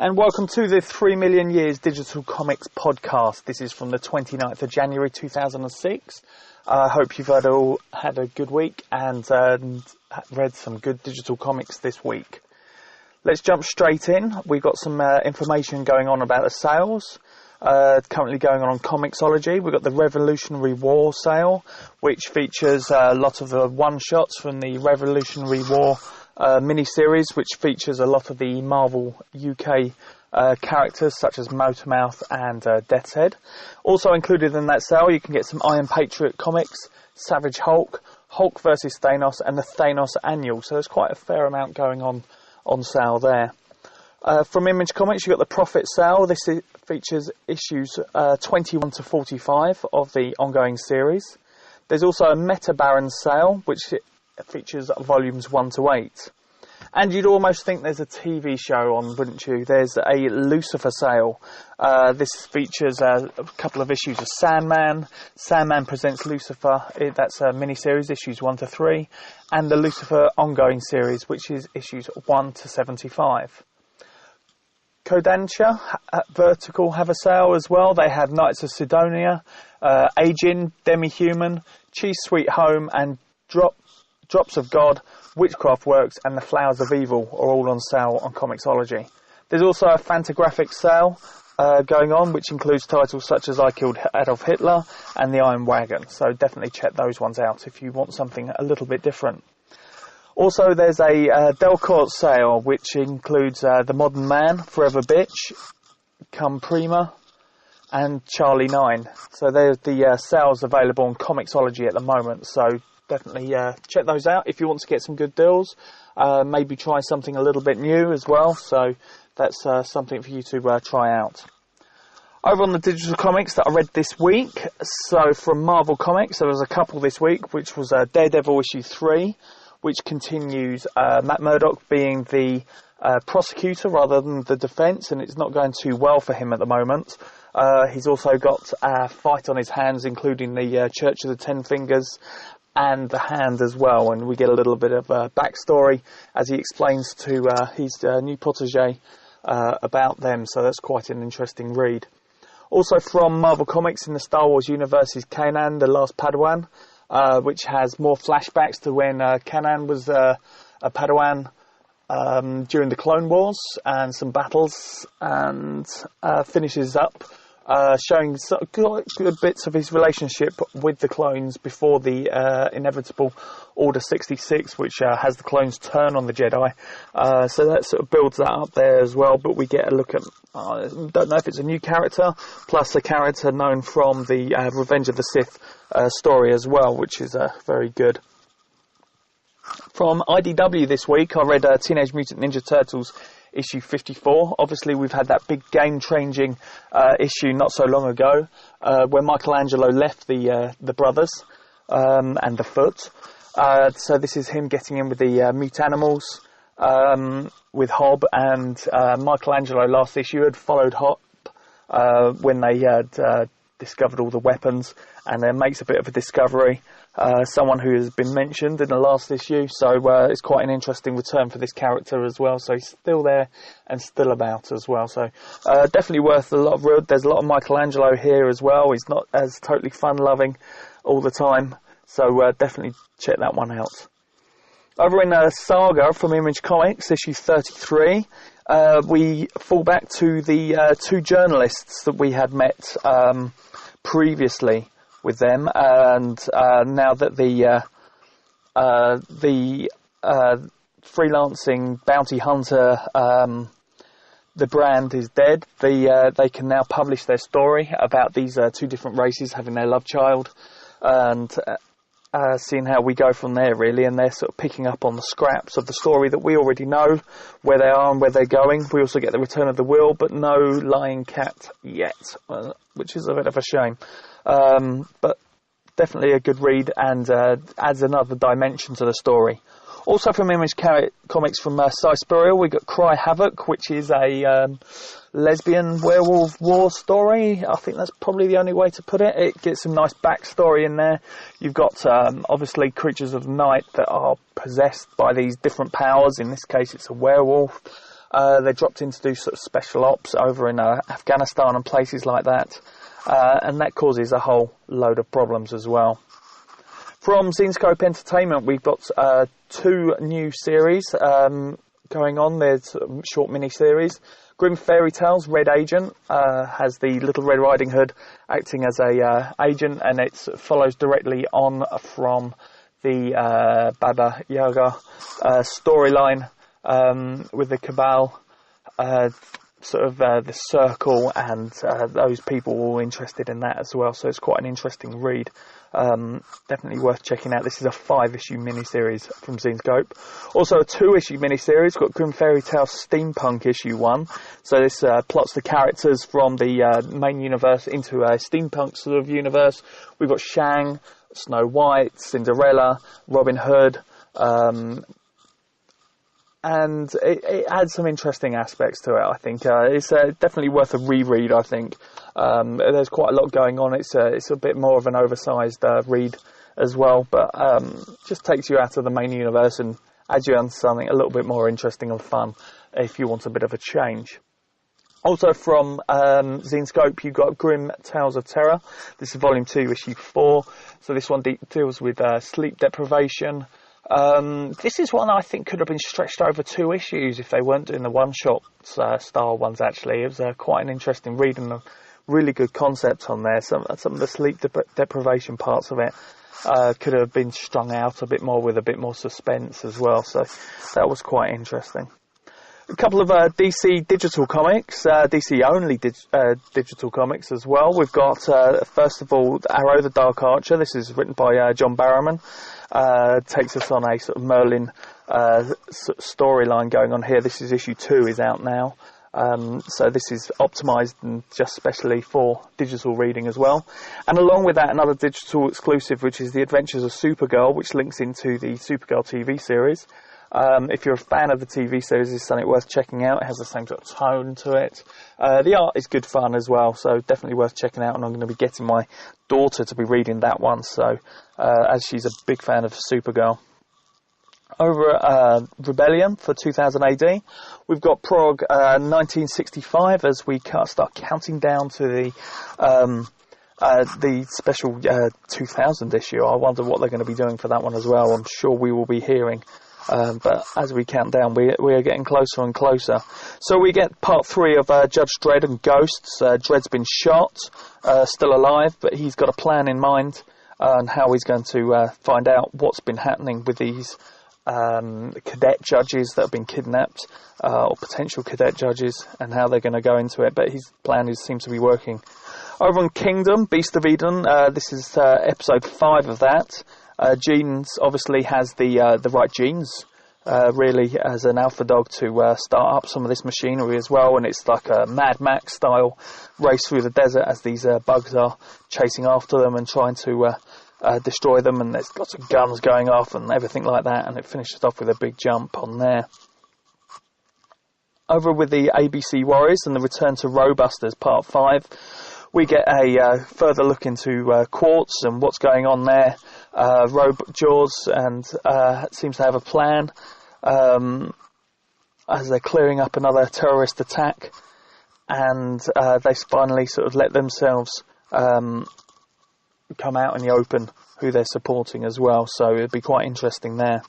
And welcome to the 3 Million Years Digital Comics podcast. This is from the 29th of January 2006. I hope you've all had a good week and read some good digital comics this week. Let's jump straight in. We've got some information going on about the sales. Currently going on Comixology. We've got the Revolutionary War sale, which features a lot of the one-shots from the Revolutionary War mini-series, which features a lot of the Marvel UK characters such as Motormouth and Death's Head. Also included in that sale, you can get some Iron Patriot comics, Savage Hulk, Hulk vs Thanos, and the Thanos Annual. So there's quite a fair amount going on sale there. From Image Comics, you've got the Prophet sale. This features issues 21 to 45 of the ongoing series. There's also a Metabarons sale, which features volumes 1 to 8. And you'd almost think there's a TV show on, wouldn't you? There's a Lucifer sale. This features a couple of issues of Sandman. Sandman Presents Lucifer. That's a mini-series, issues 1 to 3. And the Lucifer ongoing series, which is issues 1 to 75. Kodansha, Vertical have a sale as well. They have Knights of Sidonia, Agin, Demi-Human, Cheese Sweet Home, and Drops of God, Witchcraft Works, and The Flowers of Evil are all on sale on Comixology. There's also a Fantagraphics sale going on, which includes titles such as I Killed Adolf Hitler and The Iron Wagon. So definitely check those ones out if you want something a little bit different. Also, there's a Delcourt sale, which includes The Modern Man, Forever Bitch, Come Prima, and Charlie 9. So there's the sales available on Comixology at the moment. So definitely check those out if you want to get some good deals. Maybe try something a little bit new as well. So that's something for you to try out. Over on the digital comics that I read this week. So from Marvel Comics, there was a couple this week, which was Daredevil issue 3. Which continues Matt Murdock being the prosecutor rather than the defence, and it's not going too well for him at the moment. He's also got a fight on his hands, including the Church of the Ten Fingers and the Hand as well, and we get a little bit of a backstory as he explains to his new protege about them, so that's quite an interesting read. Also from Marvel Comics in the Star Wars universe is Kanan, the Last Padawan, which has more flashbacks to when Kanan was a Padawan during the Clone Wars and some battles, and finishes up showing good bits of his relationship with the clones before the inevitable Order 66, which has the clones turn on the Jedi. So that sort of builds that up there as well, but we get a look at, don't know if it's a new character, plus a character known from the Revenge of the Sith story as well, which is very good. From IDW this week, I read Teenage Mutant Ninja Turtles issue 54. Obviously, we've had that big game-changing issue not so long ago, where Michelangelo left the brothers and the Foot. So this is him getting in with the Mutanimals, with Hob, and Michelangelo last issue had followed Hob when they had discovered all the weapons, and then makes a bit of a discovery, someone who has been mentioned in the last issue, so it's quite an interesting return for this character as well, so he's still there and still about as well, so definitely worth a lot of read. There's a lot of Michelangelo here as well. He's not as totally fun-loving all the time, so definitely check that one out. Over in Saga from Image Comics, issue 33, we fall back to the two journalists that we had met previously with them, and now that the freelancing bounty hunter, the brand is dead, they can now publish their story about these two different races having their love child, and seeing how we go from there, really. And they're sort of picking up on the scraps of the story that we already know, where they are and where they're going. We also get the return of the Will, but no Lying Cat yet, which is a bit of a shame. But definitely a good read, and adds another dimension to the story. Also from Image Comics from Cy Spurriel, we got Cry Havoc, which is a lesbian werewolf war story. I think that's probably the only way to put it. It gets some nice backstory in there. You've got obviously creatures of the night that are possessed by these different powers. In this case, it's a werewolf. They're dropped in to do sort of special ops over in Afghanistan and places like that. And that causes a whole load of problems as well. From Zenescope Entertainment, we've got 2 new series going on. There's short mini-series. Grimm Fairy Tales, Red Agent, has the Little Red Riding Hood acting as a agent, and it follows directly on from the Baba Yaga storyline with the Cabal, the Circle, and those people were all interested in that as well. So it's quite an interesting read. Definitely worth checking out. This is a 5-issue miniseries from Zenescope. Also a 2-issue miniseries. Got Grimm Fairy Tales Steampunk issue 1. So this plots the characters from the main universe into a steampunk sort of universe. We've got Shang, Snow White, Cinderella, Robin Hood, and it adds some interesting aspects to it, I think. It's definitely worth a reread, I think. There's quite a lot going on. It's a bit more of an oversized read as well, but just takes you out of the main universe and adds you on something a little bit more interesting and fun if you want a bit of a change. Also from Zenescope, you've got Grimm Tales of Terror. This is Volume 2, Issue 4. So this one deals with sleep deprivation. This is one I think could have been stretched over 2 issues if they weren't doing the one-shot style ones, actually. It was quite an interesting read and a really good concept on there. Some of the sleep deprivation parts of it could have been strung out a bit more with a bit more suspense as well. So that was quite interesting. A couple of DC digital comics, DC only digital comics as well. We've got, first of all, Arrow the Dark Archer. This is written by John Barrowman. Takes us on a sort of Merlin storyline going on here. This is issue 2, is out now. So this is optimised and just specially for digital reading as well. And along with that, another digital exclusive, which is The Adventures of Supergirl, which links into the Supergirl TV series. If you're a fan of the TV series, it's something worth checking out. It has the same sort of tone to it. The art is good fun as well, so definitely worth checking out. And I'm going to be getting my daughter to be reading that one, so as she's a big fan of Supergirl. Over at Rebellion for 2000 AD, we've got Prog 1965 as we start counting down to the special 2000 issue. I wonder what they're going to be doing for that one as well. I'm sure we will be hearing. But as we count down, we are getting closer and closer. So we get part 3 of Judge Dredd and Ghosts. Dredd's been shot, still alive, but he's got a plan in mind on how he's going to find out what's been happening with these cadet judges that have been kidnapped, or potential cadet judges, and how they're going to go into it. But his plan seems to be working. Over on Kingdom, Beast of Eden, this is episode 5 of that. Genes obviously has the right genes, really, as an alpha dog to start up some of this machinery as well, and it's like a Mad Max style race through the desert as these bugs are chasing after them and trying to destroy them, and there's lots of guns going off and everything like that, and it finishes off with a big jump on there. Over with the ABC Warriors and the Return to Robusters Part 5, we get a further look into Quartz and what's going on there. Jaws and seems to have a plan as they're clearing up another terrorist attack, and they finally sort of let themselves come out in the open who they're supporting as well, so it'd be quite interesting there.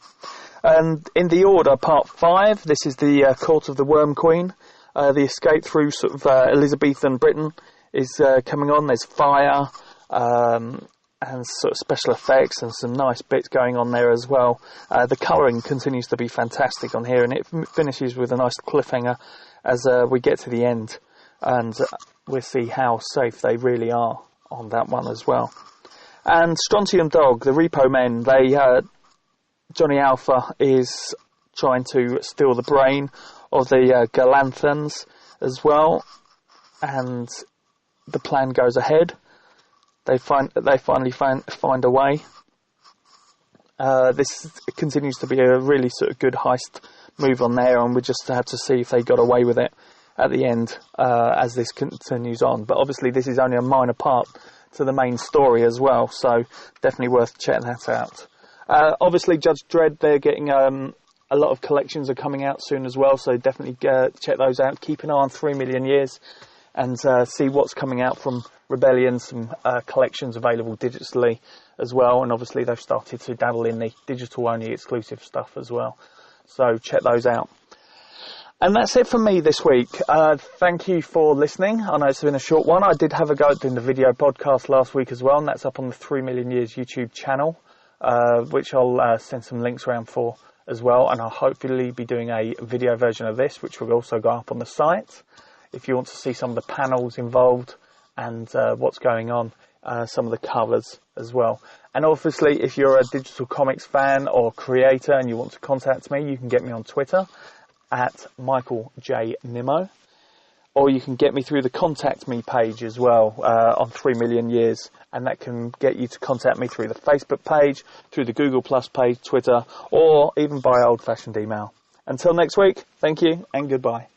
And in the Order Part 5, this is the Court of the Worm Queen. The escape through sort of Elizabethan Britain is coming on. There's fire and sort of special effects and some nice bits going on there as well. The colouring continues to be fantastic on here, and it finishes with a nice cliffhanger as we get to the end, and we'll see how safe they really are on that one as well. And Strontium Dog, the Repo Men, Johnny Alpha is trying to steal the brain of the Galanthans as well, and the plan goes ahead. They finally find a way. This continues to be a really sort of good heist move on there, and we just have to see if they got away with it at the end as this continues on. But obviously this is only a minor part to the main story as well, so definitely worth checking that out. Obviously Judge Dredd, they're getting a A lot of collections are coming out soon as well, so definitely check those out. Keep an eye on 3 Million Years and see what's coming out from Rebellion, some collections available digitally as well, and obviously they've started to dabble in the digital-only exclusive stuff as well. So check those out. And that's it for me this week. Thank you for listening. I know it's been a short one. I did have a go at doing the video podcast last week as well, and that's up on the 3 Million Years YouTube channel, which I'll send some links around for as well. And I'll hopefully be doing a video version of this, which will also go up on the site. If you want to see some of the panels involved and what's going on, some of the covers as well. And obviously, if you're a digital comics fan or creator and you want to contact me, you can get me on Twitter at Michael J. Nimmo, or you can get me through the Contact Me page as well on 3 Million Years, and that can get you to contact me through the Facebook page, through the Google Plus page, Twitter, or even by old-fashioned email. Until next week, thank you and goodbye.